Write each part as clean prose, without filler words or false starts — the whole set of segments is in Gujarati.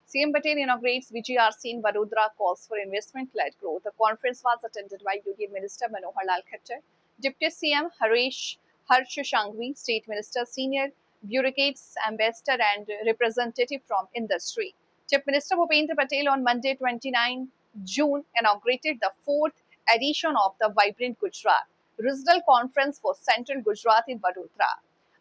CM Patel inaugurates VGRC in Vadodara, calls for investment-led growth. The conference was attended by Union Minister Manohar Lal Khattar, Deputy CM Harsh Shangvi, State Minister, senior bureaucrats, ambassador and representative from industry. Chief Minister Bhupendra Patel on Monday 29 June inaugurated the 4th edition of the Vibrant Gujarat Regional Conference for Central Gujarat in Vadodara,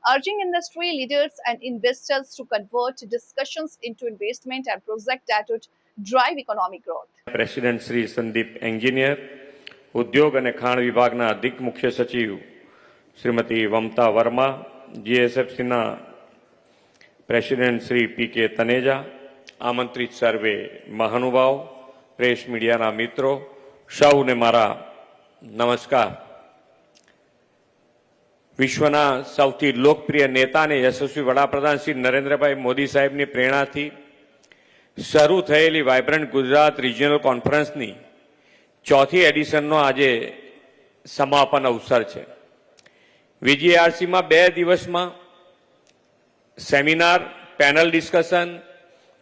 urging industry leaders and investors to convert discussions into investment and projects that would drive economic growth. President Sri Sandeep Engineer, ઉદ્યોગ અને ખાણ વિભાગના અધિક મુખ્ય સચિવ શ્રીમતી વમતા વર્મા, જીએસએફસીના પ્રેસિડેન્ટ શ્રી પી.કે. તનેજા, આમંત્રિત સર્વે મહાનુભાવ, પ્રેસ મીડિયાના મિત્રો, સૌને મારા નમસ્કાર. વિશ્વના સૌથી લોકપ્રિય નેતા અને યશસ્વી વડાપ્રધાન શ્રી નરેન્દ્રભાઈ મોદી સાહેબની પ્રેરણાથી શરૂ થયેલી વાઇબ્રન્ટ ગુજરાત રિજિયનલ કોન્ફરન્સની ચોથી એડિશનનો આજે સમાપન અવસર છે. વીજીઆરસીમાં 2 દિવસમાં સેમિનાર, પેનલ ડિસ્કશન,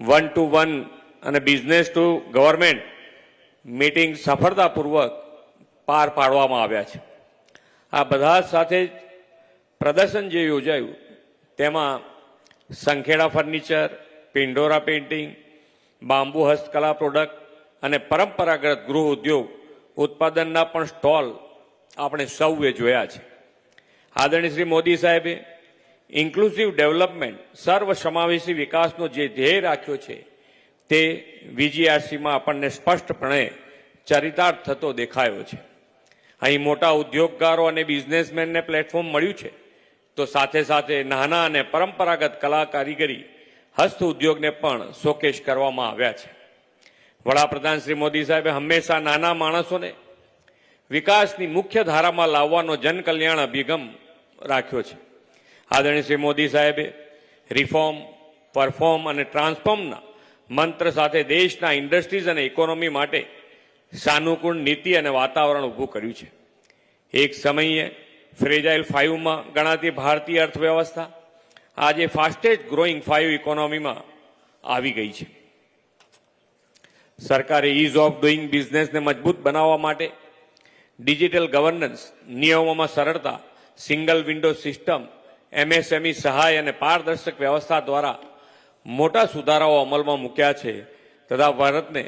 1-to-1 અને બિઝનેસ ટુ ગવર્મેન્ટ મીટિંગ સફળતાપૂર્વક પાર પાડવામાં આવ્યા છે. આ બધા સાથે પ્રદર્શન જે યોજાયું તેમાં સંખેડા ફર્નિચર, પિંડોરા પેઇન્ટિંગ, બાંબુ હસ્તકલા પ્રોડક્ટ અને પરંપરાગત ગૃહ ઉદ્યોગ ઉત્પાદનના પણ સ્ટોલ આપણે સૌએ જોયા છે. આદરણીય શ્રી મોદી સાહેબે ઇન્ક્લુઝિવ ડેવલપમેન્ટ, સર્વસમાવેશી વિકાસનો જે ધ્યેય રાખ્યો છે તે વીજીઆરસીમાં આપણને સ્પષ્ટપણે ચરિતાર્થ થતો દેખાયો છે. અહીં મોટા ઉદ્યોગકારો અને બિઝનેસમેનને પ્લેટફોર્મ મળ્યું છે, તો સાથે સાથે નાના અને પરંપરાગત કલા કારીગરી હસ્ત ઉદ્યોગને પણ શોકેશ કરવામાં આવ્યા છે. વડાપ્રધાન શ્રી મોદી સાહેબે હંમેશા નાના માણસોને વિકાસની મુખ્ય ધારામાં લાવવાનો જનકલ્યાણ અભિગમ રાખ્યો છે. આદરણીય શ્રી મોદી સાહેબે રિફોર્મ, પરફોર્મ અને ટ્રાન્સફોર્મના મંત્ર સાથે દેશના ઇન્ડસ્ટ્રીઝ અને ઇકોનોમી માટે સાનુકૂળ નીતિ અને વાતાવરણ ઊભું કર્યું છે. એક સમયે ફ્રેજાઇલ 5માં ગણાતી ભારતીય અર્થવ્યવસ્થા આજે ફાસ્ટેસ્ટ ગ્રોઈંગ 5 ઇકોનોમીમાં આવી ગઈ છે. સરકારે ઇઝ ઓફ ડુઈંગ બિઝનેસને મજબૂત બનાવવા માટે ડિજિટલ ગવર્નન્સ, નિયમોમાં સરળતા, સિંગલ વિન્ડો સિસ્ટમ, એમએસએમઈ સહાય અને પારદર્શક વ્યવસ્થા દ્વારા મોટા સુધારાઓ અમલમાં મૂક્યા છે તથા ભારતને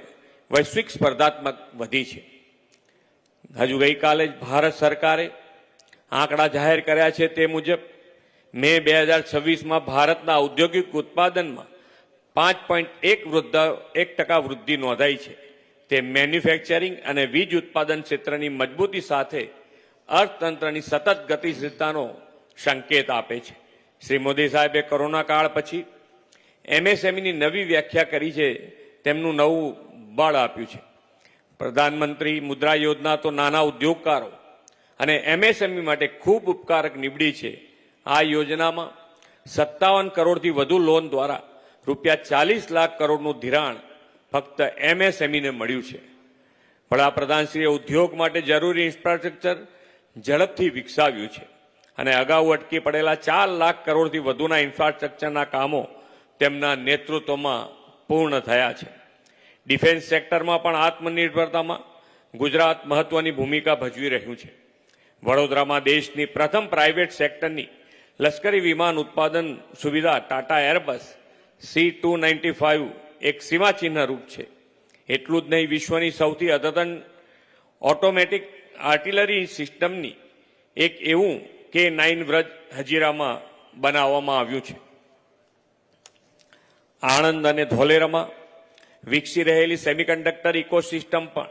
વૈશ્વિક સ્પર્ધાત્મક વધી છે. હજુ ગઈકાલે જ ભારત સરકારે આંકડા જાહેર કર્યા છે તે મુજબ મે 2026માં ભારતના ઔદ્યોગિક ઉત્પાદનમાં 5.1% વૃદ્ધિ નોંધાઈ છે. તે મેન્યુફેક્ચરિંગ અને વીજ ઉત્પાદન ક્ષેત્રની મજબૂતી સાથે અર્થતંત્રની સતત ગતિશીલતાનો સંકેત આપે છે. શ્રી મોદી સાહેબે કોરોના કાળ પછી એમએસએમઈની નવી વ્યાખ્યા કરી છે, તેમનું નવું બળ આપ્યું છે. પ્રધાનમંત્રી મુદ્રા યોજના તો નાના ઉદ્યોગકારો અને એમએસએમઈ માટે ખૂબ ઉપકારક નીવડી છે. આ યોજનામાં 57 કરોડથી વધુ લોન દ્વારા રૂપિયા 40 લાખ કરોડનું ધિરાણ ફક્ત એમએસએમઈને મળ્યું છે. વડાપ્રધાનશ્રીએ ઉદ્યોગ માટે જરૂરી ઇન્ફ્રાસ્ટ્રક્ચર ઝડપથી વિકસાવ્યું છે અને અગાઉ અટકી પડેલા 4 લાખ કરોડથી વધુના ઇન્ફ્રાસ્ટ્રક્ચરના કામો તેમના નેતૃત્વમાં પૂર્ણ થયા છે. ડિફેન્સ સેક્ટરમાં પણ આત્મનિર્ભરતામાં ગુજરાત મહત્વની ભૂમિકા ભજવી રહ્યું છે. વડોદરામાં દેશની પ્રથમ પ્રાઇવેટ સેક્ટરની લશ્કરી વિમાન ઉત્પાદન સુવિધા ટાટા એરબસ C295 એક સીમાચિહ્ન રૂપ છે. એટલું જ નહીં, વિશ્વની સૌથી અદ્યતન ઓટોમેટિક આર્ટિલરી સિસ્ટમની એક એવું K9 વ્રજ હજીરામાં બનાવવામાં આવ્યું છે. આણંદ અને ધોલેરામાં વિકસી રહેલી સેમિકન્ડક્ટર ઇકોસિસ્ટમ પણ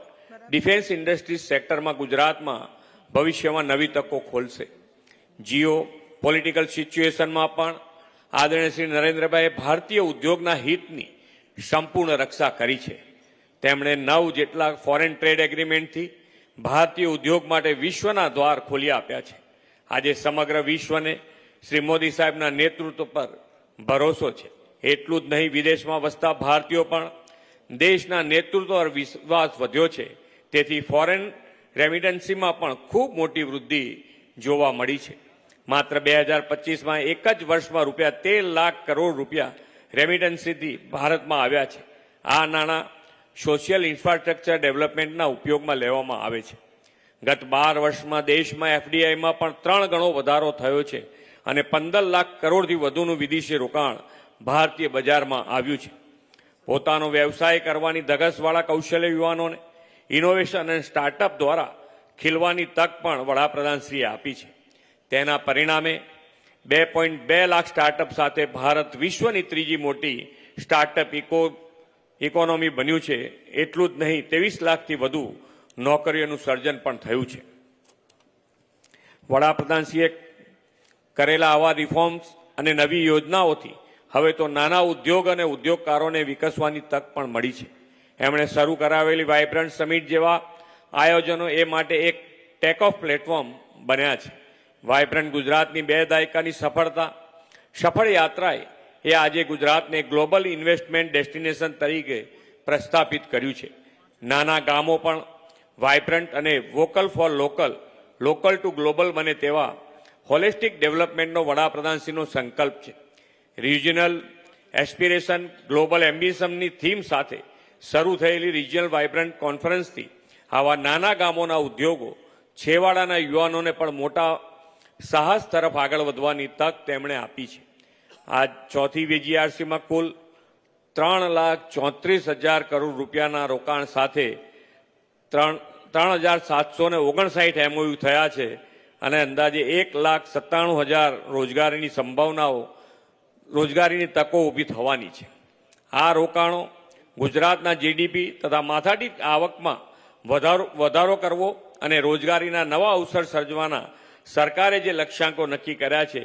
ડિફેન્સ ઇન્ડસ્ટ્રીઝ સેક્ટરમાં ગુજરાતમાં ભવિષ્યમાં નવી તકો ખોલશે. જીઓ પોલિટિકલ સિચ્યુએશનમાં પણ આદરણીય શ્રી નરેન્દ્રભાઈએ ભારતીય ઉદ્યોગના હિતની સંપૂર્ણ રક્ષા કરી છે. તેમણે 9 જેટલા ફોરેન ટ્રેડ એગ્રીમેન્ટથી ભારતીય ઉદ્યોગ માટે વિશ્વના દ્વાર ખોલી આપ્યા છે. આજે સમગ્ર વિશ્વને શ્રી મોદી સાહેબના નેતૃત્વ પર ભરોસો છે. એટલું જ નહીં, વિદેશમાં વસતા ભારતીયો પણ દેશના નેતૃત્વ પર વિશ્વાસ વધ્યો છે. તેથી ફોરેન રેમિટન્સીમાં પણ ખૂબ મોટી વૃદ્ધિ જોવા મળી છે. માત્ર 2025માં એક જ વર્ષમાં રૂપિયા 13 લાખ કરોડ રૂપિયા રેમિટન્સીથી ભારતમાં આવ્યા છે. આ નાણાં સોશિયલ ઇન્ફ્રાસ્ટ્રક્ચર ડેવલપમેન્ટના ઉપયોગમાં લેવામાં આવે છે. ગત 12 વર્ષમાં દેશમાં એફડીઆઈમાં પણ 3 ગણો વધારો થયો છે અને 15 લાખ કરોડથી વધુનું વિદેશી રોકાણ ભારતીય બજારમાં આવ્યું છે. પોતાનો વ્યવસાય કરવાની ધગશવાળા કૌશલ્ય યુવાનોને ઇનોવેશન અને સ્ટાર્ટઅપ દ્વારા ખીલવાની તક પણ વડાપ્રધાનશ્રીએ આપી છે. તેના પરિણામે 2.2 લાખ સ્ટાર્ટઅપ સાથે ભારત વિશ્વની ત્રીજી મોટી સ્ટાર્ટઅપ ઇકોનોમી બન્યું છે. એટલું જ નહીં, 23 લાખથી વધુ નોકરીઓનું સર્જન પણ થયું છે. વડાપ્રધાનશ્રીએ કરેલા આવા રિફોર્મ્સ અને નવી યોજનાઓથી હવે તો નાના ઉદ્યોગ અને ઉદ્યોગકારોને વિકસવાની તક પણ મળી છે. એમણે શરૂ કરાવેલી વાઇબ્રન્ટ સમિટ જેવા આયોજનો એ માટે એક ટેક ઓફ પ્લેટફોર્મ બન્યા છે. વાઇબ્રન્ટ ગુજરાતની 2 દાયકાની સફળ યાત્રાએ એ આજે ગુજરાતને ગ્લોબલ ઇન્વેસ્ટમેન્ટ ડેસ્ટિનેશન તરીકે પ્રસ્થાપિત કર્યું છે. નાના ગામો પણ વાઇબ્રન્ટ અને vocal for local two global બને તેવા હોલિસ્ટિક ડેવલપમેન્ટનો વડાપ્રધાનશ્રીનો સંકલ્પ છે. રિજિયનલ એસ્પિરેશન ગ્લોબલ એમ્બિશનની થીમ સાથે શરૂ થયેલી રિજિયનલ વાઇબ્રન્ટ કોન્ફરન્સથી આવા નાના ગામોના ઉદ્યોગો, છેવાડાના યુવાનોને પણ મોટા સાહસ તરફ આગળ વધવાની તક તેમણે આપી છે. આ ચોથી વીજીઆરસીમાં કુલ 3,34,000 કરોડ રૂપિયાના રોકાણ સાથે 3,759 એમઓયુ થયા છે અને અંદાજે 1,97,000 રોજગારીની તકો ઊભી થવાની છે. આ રોકાણો ગુજરાતના જીડીપી તથા માથાદીઠ આવકમાં વધારો કરવો અને રોજગારીના નવા અવસર સર્જવાના સરકારે જે લક્ષ્યાંકો નક્કી કર્યા છે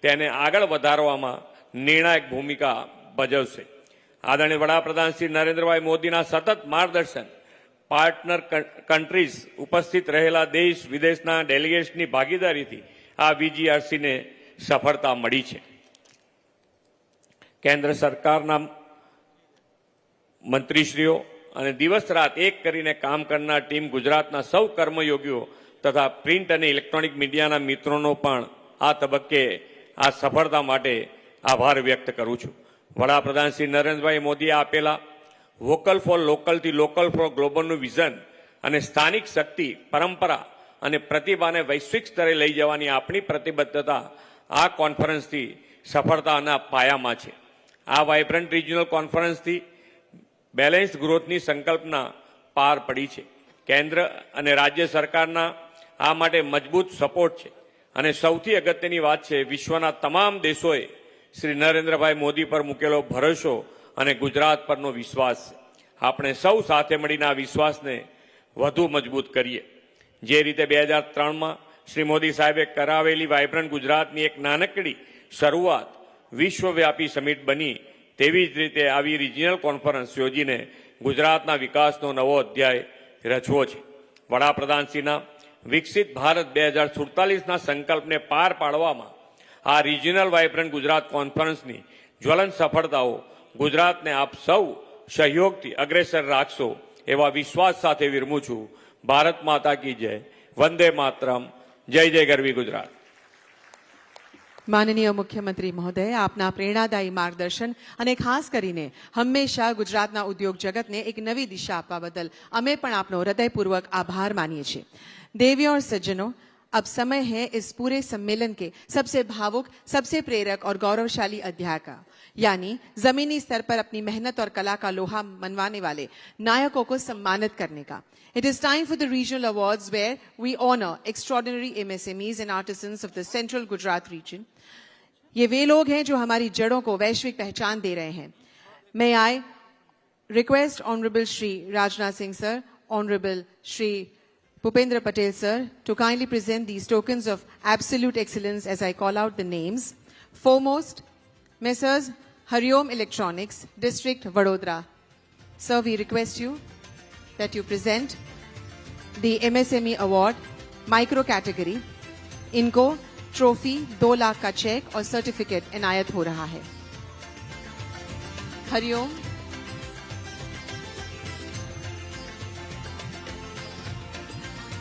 તેને આગળ વધારવામાં નિર્ણાયક ભૂમિકા ભજવશે. આદરણીય વડાપ્રધાન શ્રી નરેન્દ્રભાઈ મોદીના સતત માર્ગદર્શન, પાર્ટનર કન્ટ્રીઝ ઉપસ્થિત રહેલા દેશ વિદેશના ડેલિગેટ્સની ભાગીદારીથી આ વીજીઆરસીને સફળતા મળી છે. કેન્દ્ર સરકારના મંત્રીશ્રીઓ અને દિવસ રાત એક કરીને કામ કરનાર ટીમ ગુજરાતના સૌ કર્મયોગીઓ તથા પ્રિન્ટ અને ઇલેક્ટ્રોનિક મીડિયાના મિત્રોનો પણ આ તબક્કે આ સફળતા માટે આભાર વ્યક્ત કરું છું. વડાપ્રધાન શ્રી નરેન્દ્રભાઈ મોદીએ આપેલા વોકલ ફોર લોકલથી લોકલ ફોર ગ્લોબલનું વિઝન અને સ્થાનિક શક્તિ, પરંપરા અને પ્રતિભાને વૈશ્વિક સ્તરે લઈ જવાની આપણી પ્રતિબદ્ધતા આ કોન્ફરન્સથી સફળતાના પાયામાં છે. આ વાઇબ્રન્ટ રિજિયનલ કોન્ફરન્સથી બેલેન્સ્ડ ગ્રોથની સંકલ્પના પાર પડી છે. કેન્દ્ર અને રાજ્ય સરકારના આ માટે મજબૂત સપોર્ટ છે અને સૌથી અગત્યની વાત છે, વિશ્વના તમામ દેશોએ શ્રી નરેન્દ્રભાઈ મોદી પર મૂકેલો ભરોસો અને ગુજરાત પરનો વિશ્વાસ છે. આપણે સૌ સાથે મળીને આ વિશ્વાસને વધુ મજબૂત કરીએ. જે રીતે 2003માં શ્રી મોદી સાહેબે કરાવેલી વાઇબ્રન્ટ ગુજરાતની એક નાનકડી શરૂઆત વિશ્વવ્યાપી સમિટ બની, તેવી જ રીતે આવી રિજિયનલ કોન્ફરન્સ યોજીને ગુજરાતના વિકાસનો નવો અધ્યાય રચવો છે. વડાપ્રધાનશ્રીના વિકસિત ભારત 2047ના સંકલ્પને પાર પાડવામાં આ રિજિયનલ વાઇબ્રન્ટ ગુજરાત કોન્ફરન્સની જ્વલંત સફળતાઓ ગુજરાતને આપ સૌ સહયોગથી અગ્રેસર રાખશો એવા વિશ્વાસ સાથે વિરમું છું. ભારત માતા કી જય. વંદે માતરમ. જય જય ગરવી ગુજરાત. માનનીય મુખ્યમંત્રી મહોદય, આપના પ્રેરણાદાયી માર્ગદર્શન અને ખાસ કરીને હંમેશા ગુજરાતના ઉદ્યોગ જગતને એક નવી દિશા આપવા બદલ અમે પણ આપનો હૃદયપૂર્વક આભાર માનીએ છીએ. देवियों और सज्जनों, अब समय है इस पूरे सम्मेलन के सबसे भावुक, सबसे प्रेरक और गौरवशाली अध्याय का, यानी जमीनी स्तर पर अपनी मेहनत और कला का लोहा मनवाने वाले नायकों को सम्मानित करने का. It is time for the regional awards where we honor extraordinary MSMEs and artisans of the central Gujarat region. ये वे लोग हैं जो हमारी जड़ों को वैश्विक पहचान दे रहे हैं. May I request Honorable Shri Rajnath Singh sir, Honorable Shri Bhupendra Patel sir to kindly present these tokens of absolute excellence as I call out the names. Foremost, Messrs. Hariom Electronics, District Vadodara. Sir, we request you that you present the MSME Award, Micro Category. इनको ट्रॉफी, 2 लाख का चेक और सर्टिफिकेट इनायत हो रहा है. हरिओम.